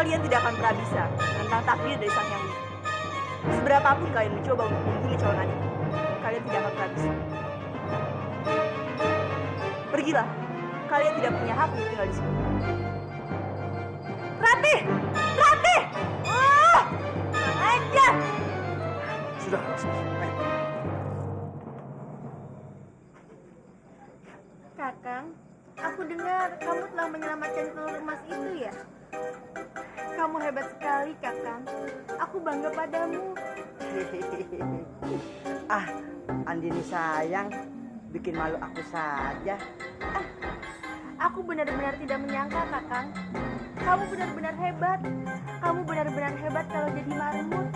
kalian tidak akan pernah bisa menentang takdir dari Sang Hyang Widi. Seberapapun kalian mencoba untuk membunuh calon adik, kalian tidak akan pernah bisa. Pergilah, kalian tidak punya hak untuk tinggal di sini. Ratih! Ratih! Oh! Aja! Sudah, Rasmi. Kakang, aku dengar kamu telah menyelamatkan telur emas itu ya? Kamu hebat sekali, Kakang. Aku bangga padamu. Ah, Andini sayang, bikin malu aku saja. Aku benar-benar tidak menyangka, Kakang. Kamu benar-benar hebat. Kamu benar-benar hebat kalau jadi marmut.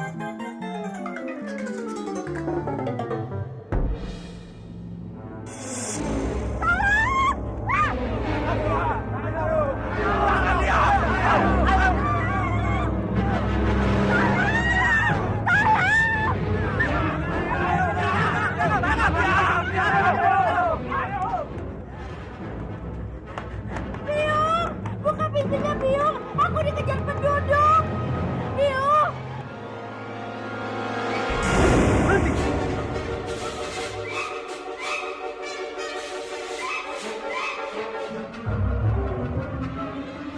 Biung! Buka pintunya, Biung! Aku dikejar penduduk! Biung!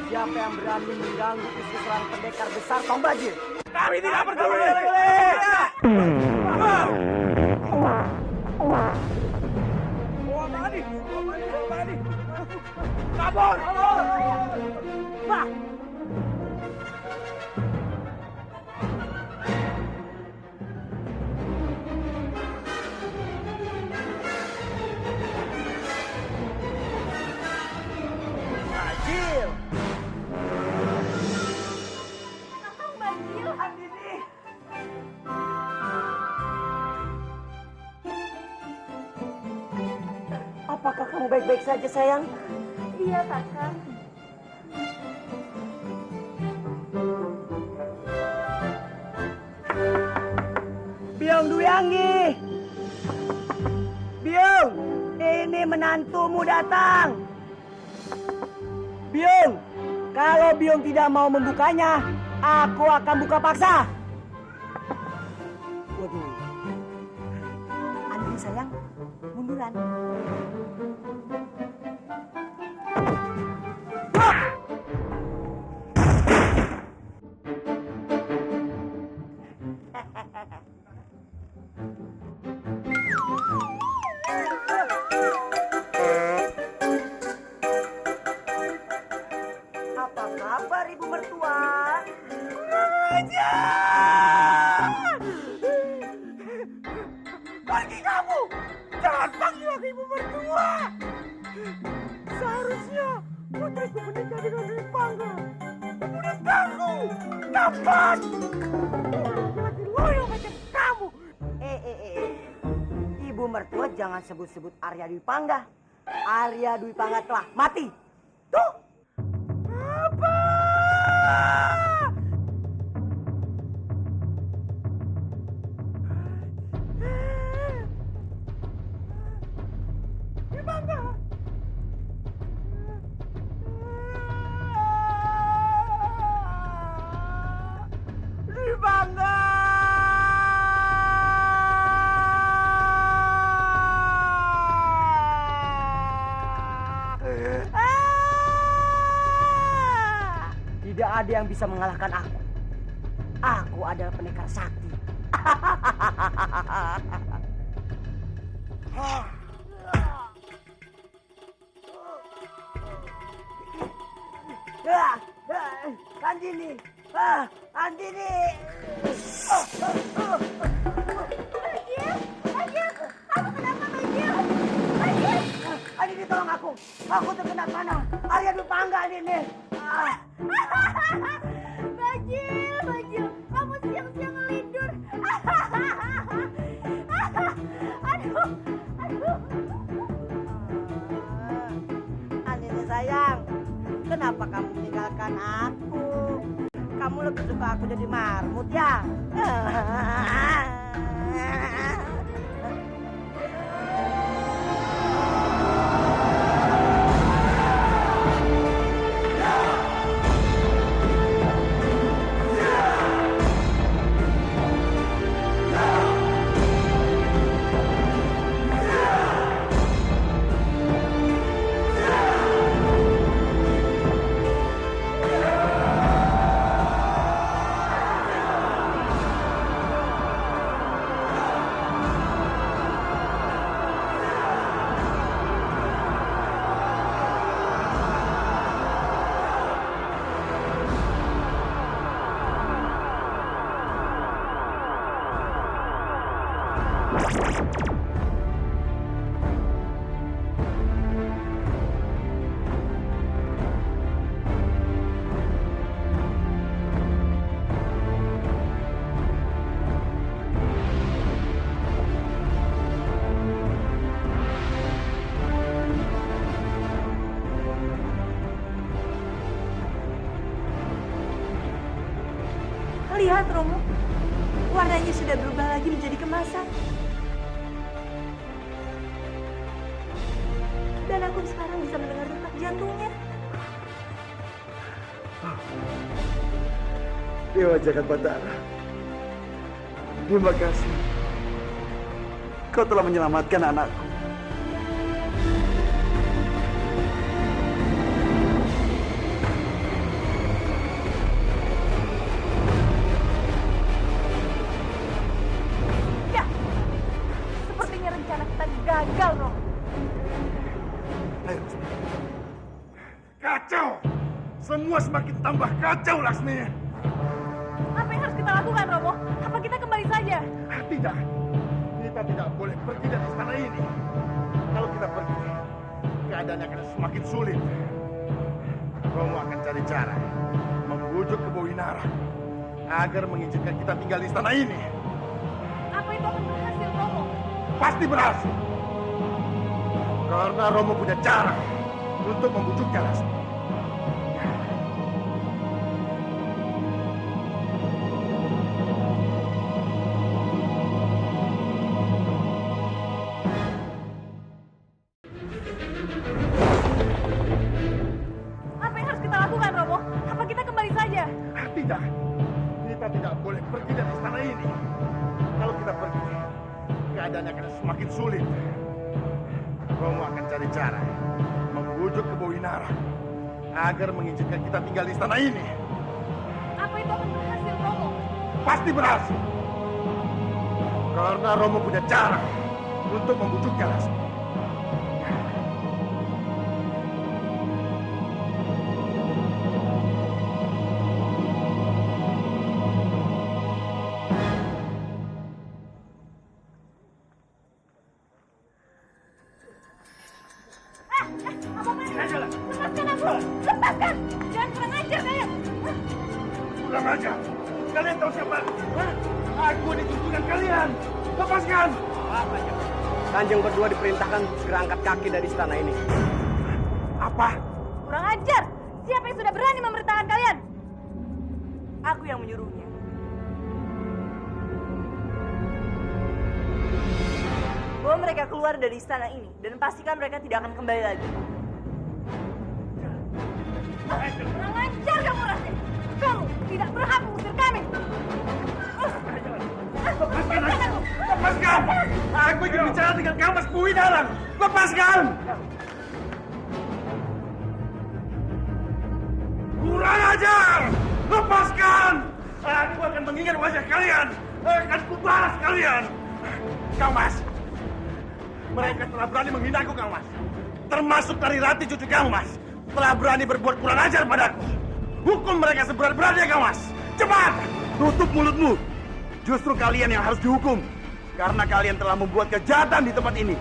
Siapa yang berani mengganggu istri seorang pendekar besar Tombajil? Kami tidak peduli. Kabur! Bah! Bajil! Kakang Bajil! Andini! Apakah kamu baik-baik saja, sayang? Iya, Kakang. Biung Dwi Anggi! Biung! Ini menantumu datang! Biung! Kalau Biung tidak mau membukanya, aku akan buka paksa! Waduh. Andini sayang, munduran. Apa kabar ibu mertua? Aja! Pergi kamu! Jangan panggil aku ibu mertua! Seharusnya putriku menikah dengan Dwi Pangga. Menikahku! Kapan? Laki-laki loyo macam kamu! Ibu mertua jangan sebut-sebut Arya Dwi Pangga. Arya Dwi Pangga telah mati. Tuh! Apa? Dwi Pangga! Dwi Pangga! Tidak ada yang bisa mengalahkan aku. Aku adalah pendekar sakti. Andini, Andini. Bajil! Bajil! Kamu kenapa, Bajil? Bajil! Andini tolong aku. Aku terkena panah. Arya Dwi Pangga Andini. Bajil! Bajil! Kamu siang-siang ngelindur. Aduh! Aduh! Andini sayang, kenapa kamu meninggalkan aku? Kamu lebih suka aku jadi marmut ya? Lihat Romo, warnanya sudah berubah lagi menjadi kemasan. Dan aku sekarang bisa mendengar detak jantungnya. Dewa Jagat Batara, terima kasih. Kau telah menyelamatkan anakku. Ya, sepertinya rencana kita gagal, Romo. Ayo, kacau! Semua semakin tambah kacau, Laksmi. Apa yang harus kita lakukan, Romo? Apa kita kembali saja? Tidak, kita tidak boleh pergi dari istana ini. Kalau kita pergi, keadaannya akan semakin sulit. Romo akan cari cara membujuk ke Bowinara agar mengizinkan kita tinggal di istana ini. Apa itu akan berhasil, Romo? Pasti berhasil. Karena Romo punya cara untuk membujuknya, Laksmi. Apa yang harus kita lakukan, Romo? Apa kita kembali saja? Tidak, kita tidak boleh pergi dari istana ini. Kalau kita pergi, keadaannya akan semakin sulit. Romo akan cari cara membujuk ke Bowinara agar mengizinkan kita tinggal di istana ini. Apa itu akan berhasil, Romo? Pasti berhasil. Karena Romo punya cara untuk membujuknya, Laksmi. Lepaskan aku! Lepaskan! Jangan kurang ajar kalian! Kurang aja. Kalian tahu siapa? Hah? Aku ini junjungan kalian. Lepaskan! Apa ya? Kanjeng berdua diperintahkan segera angkat kaki dari istana ini. Apa? Kurang ajar! Siapa yang sudah berani memerintahkan kalian? Aku yang menyuruhnya. Bawa mereka keluar dari istana ini dan pastikan mereka tidak akan kembali lagi. Kurang ajar kamu, Rasi! Kamu tidak berhak mengusir kami! Lepaskan aku! Lepaskan! Aku ingin bicara dengan kamu, Mas Bowinara. Lepaskan! Kurang ajar! Lepaskan! Aku akan mengingat wajah kalian. Akan kubalas kalian. Kang Mas, mereka telah berani menghinaku, Kang Mas. Termasuk dari Rati cucu Kang Mas. Telah berani berbuat kurang ajar padaku. Hukum mereka seberat-beratnya, Kang Mas. Cepat! Tutup mulutmu. Justru kalian yang harus dihukum. Karena kalian telah membuat kejahatan di tempat ini.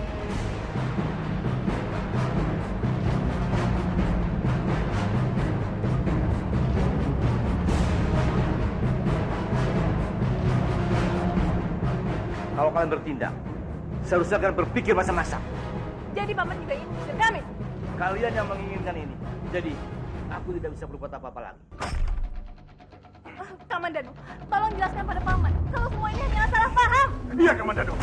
Kalau kalian bertindak, seharusnya kalian berpikir masa-masa. Jadi paman juga ingin mengusir kami? Kalian yang menginginkan ini. Jadi, aku tidak bisa berbuat apa-apa lagi. Kamandanu, tolong jelaskan pada paman kalau semua ini hanya salah paham. Iya, Kamandanu.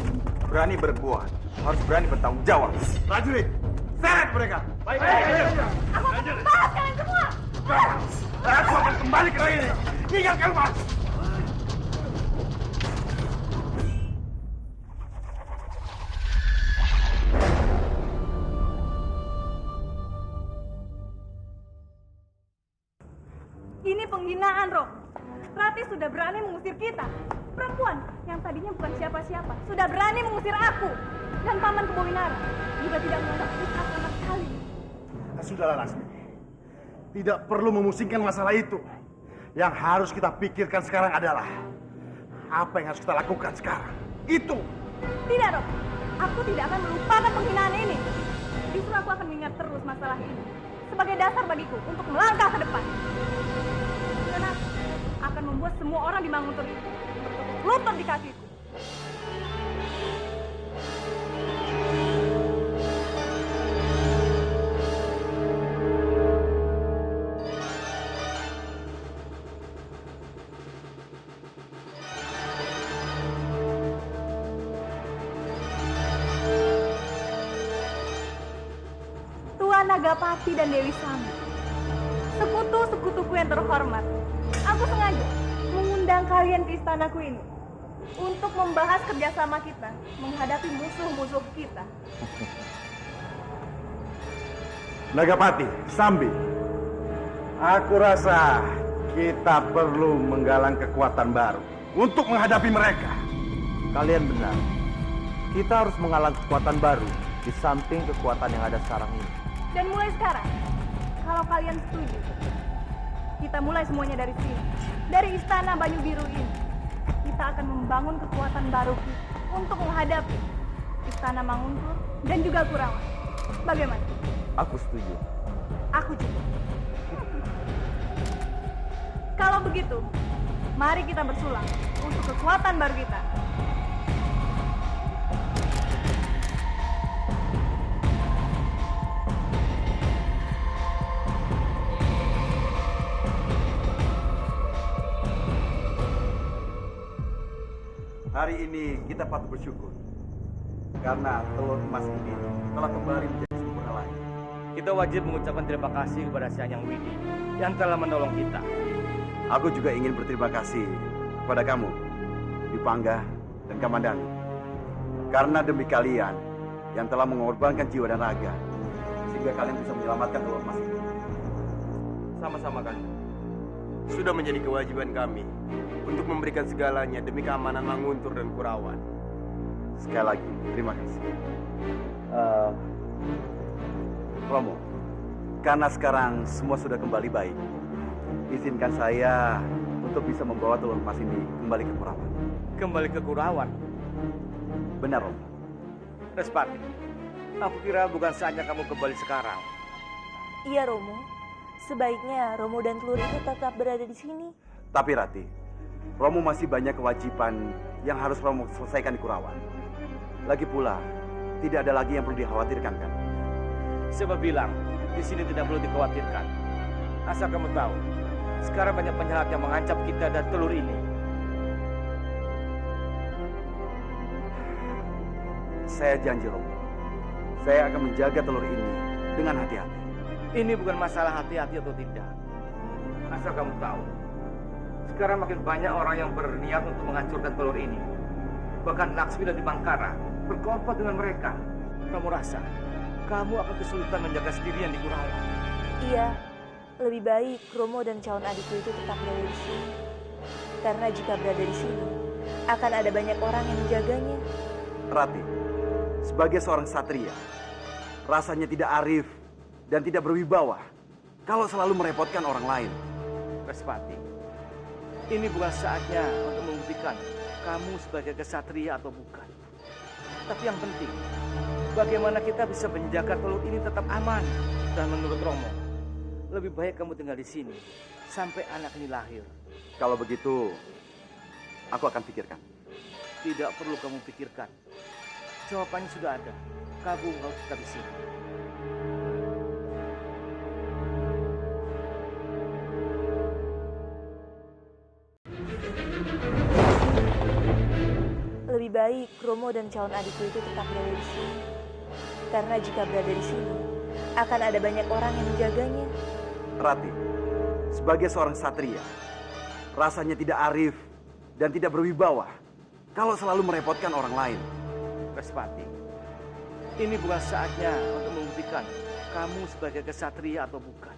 Berani berbuat, harus berani bertanggung jawab. Prajurit, seret mereka. Baik. Aku akan membalas kalian semua. Aku akan kembali ke ini. Tinggalkan, Mas. Ini penghinaan, Roh. Rati sudah berani mengusir kita. Perempuan yang tadinya bukan siapa-siapa sudah berani mengusir aku. Dan paman Bowinara juga tidak menganggap kita sama sekali. Sudahlah, Lasmi. Tidak perlu memusingkan masalah itu. Yang harus kita pikirkan sekarang adalah apa yang harus kita lakukan sekarang. Itu. Tidak, Roh. Aku tidak akan melupakan penghinaan ini. Justru aku akan mengingat terus masalah ini sebagai dasar bagiku untuk melangkah ke depan. Dan aku akan membuat semua orang di Manguntur itu bertukuk lutut di kakiku. Nagapati dan Dewi Sambi, sekutu-sekutuku yang terhormat, aku sengaja mengundang kalian ke istanaku ini untuk membahas kerjasama kita menghadapi musuh-musuh kita. Nagapati, Sambi, aku rasa kita perlu menggalang kekuatan baru untuk menghadapi mereka. Kalian benar. Kita harus menggalang kekuatan baru di samping kekuatan yang ada sekarang ini. Dan mulai sekarang, kalau kalian setuju, kita mulai semuanya dari sini. Dari Istana Banyu Biru ini, kita akan membangun kekuatan baru kita untuk menghadapi Istana Manguntur dan juga Kurawan. Bagaimana? Aku setuju. Aku juga. Kalau begitu, mari kita bersulang untuk kekuatan baru kita. Hari ini kita patut bersyukur karena telur emas ini telah kembali menjadi sempurna lagi. Kita wajib mengucapkan terima kasih kepada Sanyang Widi yang telah menolong kita. Aku juga ingin berterima kasih kepada kamu, Dipangga dan Kamandanu. Karena demi kalian yang telah mengorbankan jiwa dan raga, sehingga kalian bisa menyelamatkan telur emas ini. Sama-sama kan. Sudah menjadi kewajiban kami untuk memberikan segalanya demi keamanan Manguntur dan Kurawan. Sekali lagi, terima kasih. Romo, karena sekarang semua sudah kembali baik, izinkan saya untuk bisa membawa telur emas ini kembali ke Kurawan. Kembali ke Kurawan? Benar, Romo. Respati, aku kira bukan saatnya kamu kembali sekarang. Iya, Romo. Sebaiknya Romo dan telur itu tetap berada di sini. Tapi Rati, Romo masih banyak kewajiban yang harus Romo selesaikan di Kurawan. Lagi pula, tidak ada lagi yang perlu dikhawatirkan, kan? Siapa bilang di sini tidak perlu dikhawatirkan? Asal kamu tahu, sekarang banyak penjahat yang mengancam kita dan telur ini. Saya janji, Romo. Saya akan menjaga telur ini dengan hati-hati. Ini bukan masalah hati-hati atau tidak. Asal kamu tahu, sekarang makin banyak orang yang berniat untuk menghancurkan telur ini. Bahkan Laksmi dan Dipangkara berkompak dengan mereka. Kamu rasa kamu akan kesulitan menjaga sendirian di Kurawan? Iya, lebih baik Romo dan calon adikku itu tetap berada di sini. Karena jika berada di sini, akan ada banyak orang yang menjaganya. Rati, sebagai seorang satria, rasanya tidak arif dan tidak berwibawa kalau selalu merepotkan orang lain. Respati, ini bukan saatnya untuk membuktikan kamu sebagai kesatria atau bukan. Tapi yang penting, bagaimana kita bisa menjaga telur ini tetap aman. Dan menurut Romo, lebih baik kamu tinggal di sini sampai anak ini lahir. Kalau begitu, aku akan pikirkan. Tidak perlu kamu pikirkan. Jawabannya sudah ada. Kamu harus tetap di sini. Lebih baik Romo dan calon adikku itu tetap berada di sini. Karena jika berada di sini, akan ada banyak orang yang menjaganya. Rati, sebagai seorang satria, rasanya tidak arif dan tidak berwibawa kalau selalu merepotkan orang lain. Respati, ini bukan saatnya untuk membuktikan kamu sebagai kesatria atau bukan.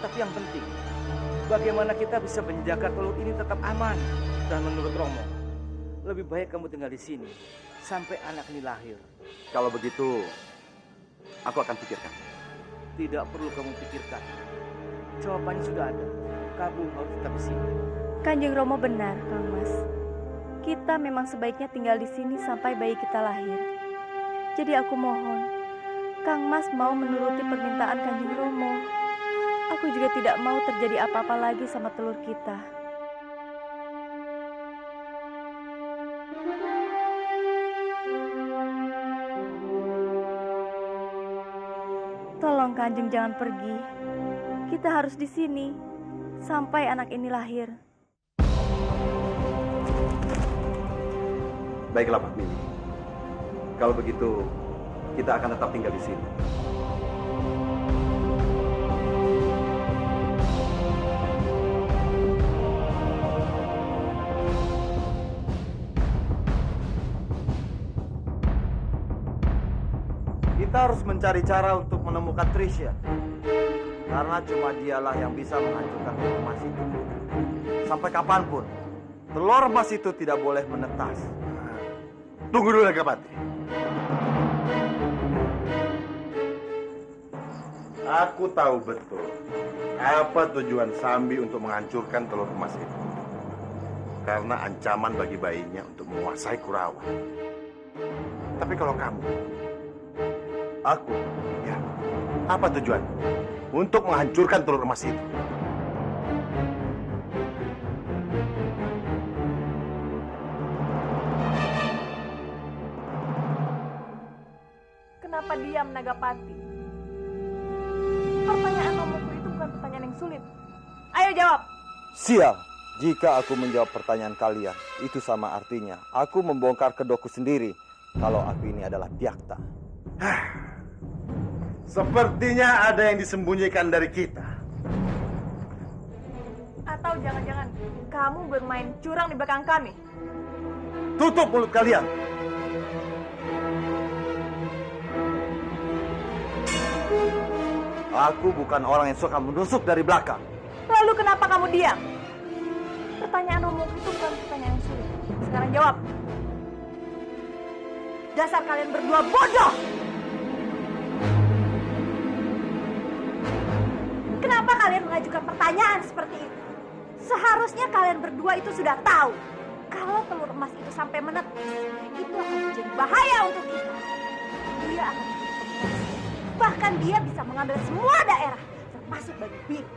Tapi yang penting, bagaimana kita bisa menjaga telur ini tetap aman. Dan menurut Romo, lebih baik kamu tinggal di sini sampai anak ini lahir. Kalau begitu, aku akan pikirkan. Tidak perlu kamu pikirkan. Jawabannya sudah ada. Kamu harus tetap di sini. Kanjeng Romo benar, Kang Mas. Kita memang sebaiknya tinggal di sini sampai bayi kita lahir. Jadi aku mohon, Kang Mas mau menuruti permintaan Kanjeng Romo. Aku juga tidak mau terjadi apa-apa lagi sama telur kita. Tolong Kanjeng jangan pergi. Kita harus di sini sampai anak ini lahir. Baiklah, Pak Mini. Kalau begitu, kita akan tetap tinggal di sini. Kita harus mencari cara untuk menemukan Trisha. Karena cuma dialah yang bisa menghancurkan telur emas itu. Sampai kapanpun, telur emas itu tidak boleh menetas. Tunggu dulu, Nagapati. Aku tahu betul apa tujuan Sambi untuk menghancurkan telur emas itu. Karena ancaman bagi bayinya untuk menguasai Kurawa. Tapi kalau kamu, aku, ya, apa tujuan? Untuk menghancurkan telur emas itu. Kenapa diam, Nagapati? Pertanyaan romoku itu bukan pertanyaan yang sulit. Ayo jawab. Sial, jika aku menjawab pertanyaan kalian, itu sama artinya aku membongkar kedokku sendiri kalau aku ini adalah Tyakta. Sepertinya ada yang disembunyikan dari kita. Atau jangan-jangan kamu bermain curang di belakang kami? Tutup mulut kalian. Aku bukan orang yang suka menusuk dari belakang. Lalu kenapa kamu diam? Pertanyaan romoku itu bukan pertanyaan yang sulit. Sekarang jawab. Dasar kalian berdua bodoh! Kenapa kalian mengajukan pertanyaan seperti itu? Seharusnya kalian berdua itu sudah tahu kalau telur emas itu sampai menetas, itu akan menjadi bahaya untuk kita. Dia akan bahkan dia bisa mengambil semua daerah, termasuk Batu Biru.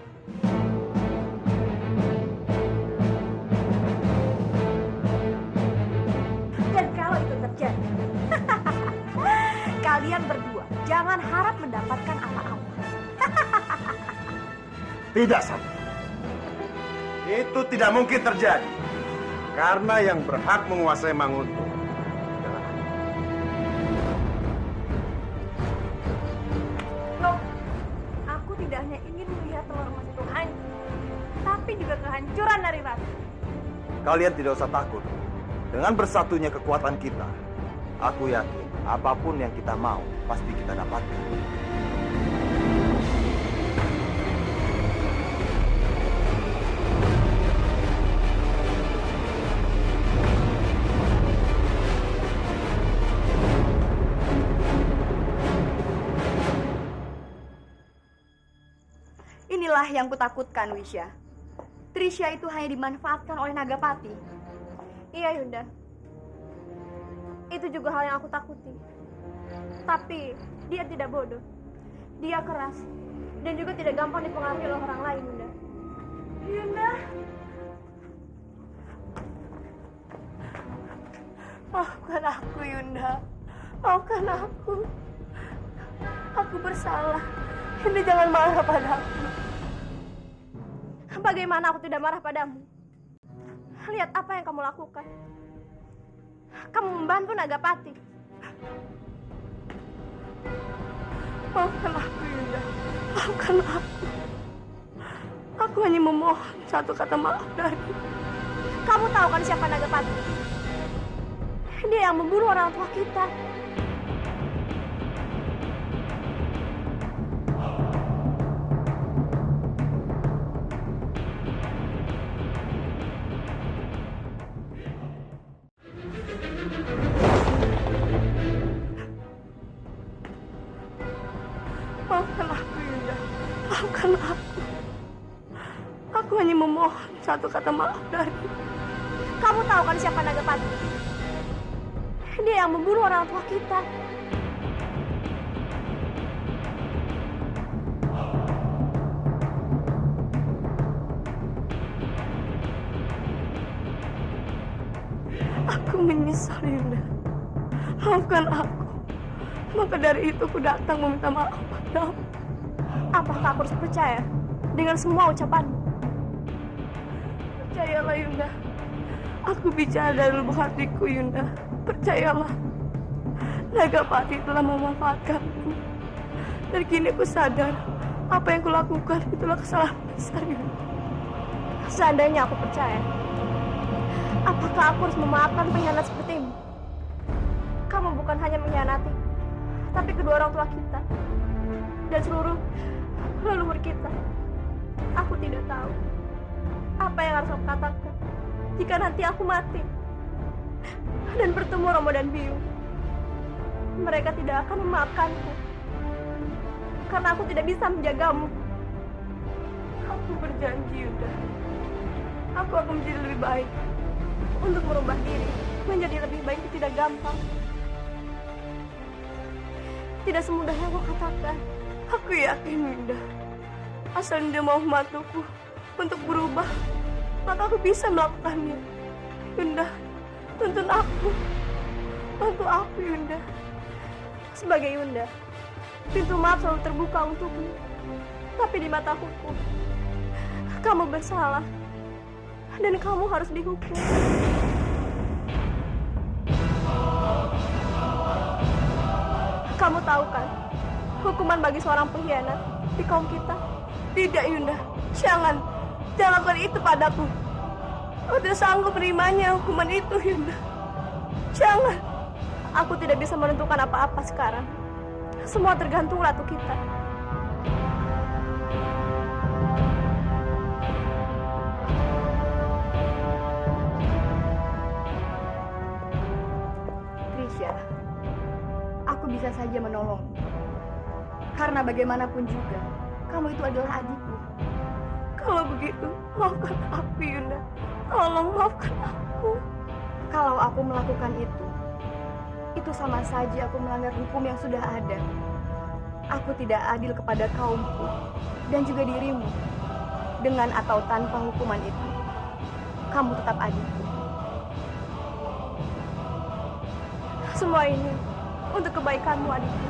Dan kalau itu terjadi, kalian berdua jangan harap mendapatkan apa-apa. Tidak, Sambi. Itu tidak mungkin terjadi. Karena yang berhak menguasai Manguntuh adalah aku. Loh, aku tidak hanya ingin melihat telur emas itu hancur, tapi juga kehancuran dari ratu. Kalian tidak usah takut. Dengan bersatunya kekuatan kita, aku yakin apapun yang kita mau pasti kita dapatkan. Inilah yang kutakutkan, Wisya. Trisha itu hanya dimanfaatkan oleh Nagapati. Iya, Yunda. Itu juga hal yang aku takuti. Tapi dia tidak bodoh. Dia keras dan juga tidak gampang dipengaruhi oleh orang lain, Yunda. Yunda. Maafkan aku, Yunda. Maafkan aku. Aku bersalah. Yunda jangan marah padaku. Bagaimana aku tidak marah padamu? Lihat apa yang kamu lakukan. Kamu membantu Nagapati. Maafkan aku, Yunda. Maafkan aku. Aku hanya memohon satu kata maaf darimu. Kamu tahu kan siapa Nagapati? Dia yang membunuh orang tua kita. Maafkan aku, Yunda. Maafkan aku. Aku hanya memohon satu kata maaf darimu. Kamu tahu kan siapa Nagapati? Dia yang membunuh orang tua kita. Aku menyesal, Yunda. Maafkan aku. Maka dari itu aku datang meminta maaf padamu. Apakah aku harus percaya dengan semua ucapanmu? Percayalah, Yunda. Aku bicara dari lubuk hatiku, Yunda. Percayalah. Nagapati telah memanfaatkanku. Dan kini aku sadar apa yang kulakukan itulah kesalahan besar, Yunda. Seandainya aku percaya, apakah aku harus memaafkan pengkhianat sepertimu? Kamu bukan hanya mengkhianati, tapi kedua orang tua kita dan seluruh leluhur kita. Aku tidak tahu apa yang harus aku katakan jika nanti aku mati dan bertemu Romo dan Biung. Mereka tidak akan memaafkanku karena aku tidak bisa menjagamu. Aku berjanji, Yunda, aku akan menjadi lebih baik. Untuk merubah diri menjadi lebih baik itu tidak gampang. Tidak semudah yang aku katakan. Aku yakin, Yunda, asal Yunda mau membantuku untuk berubah, maka aku bisa melakukannya. Yunda, tuntun aku. Bantu aku, Yunda. Sebagai Yunda, pintu maaf selalu terbuka untukmu. Tapi di mata hukum, kamu bersalah dan kamu harus dihukum. Kamu tahu kan hukuman bagi seorang pengkhianat di kaum kita? Tidak, Yunda. Jangan lakukan itu padaku. Aku tidak sanggup menerimanya hukuman itu, Yunda. Jangan. Aku tidak bisa menentukan apa-apa sekarang. Semua tergantung ratu kita. Trisha, aku bisa saja menolong. Karena bagaimanapun juga, kamu itu adalah adikku. Kalau begitu, maafkan aku, Yunda. Tolong maafkan aku. Kalau aku melakukan itu sama saja aku melanggar hukum yang sudah ada. Aku tidak adil kepada kaumku dan juga dirimu. Dengan atau tanpa hukuman itu, kamu tetap adikku. Semua ini untuk kebaikanmu, adikku.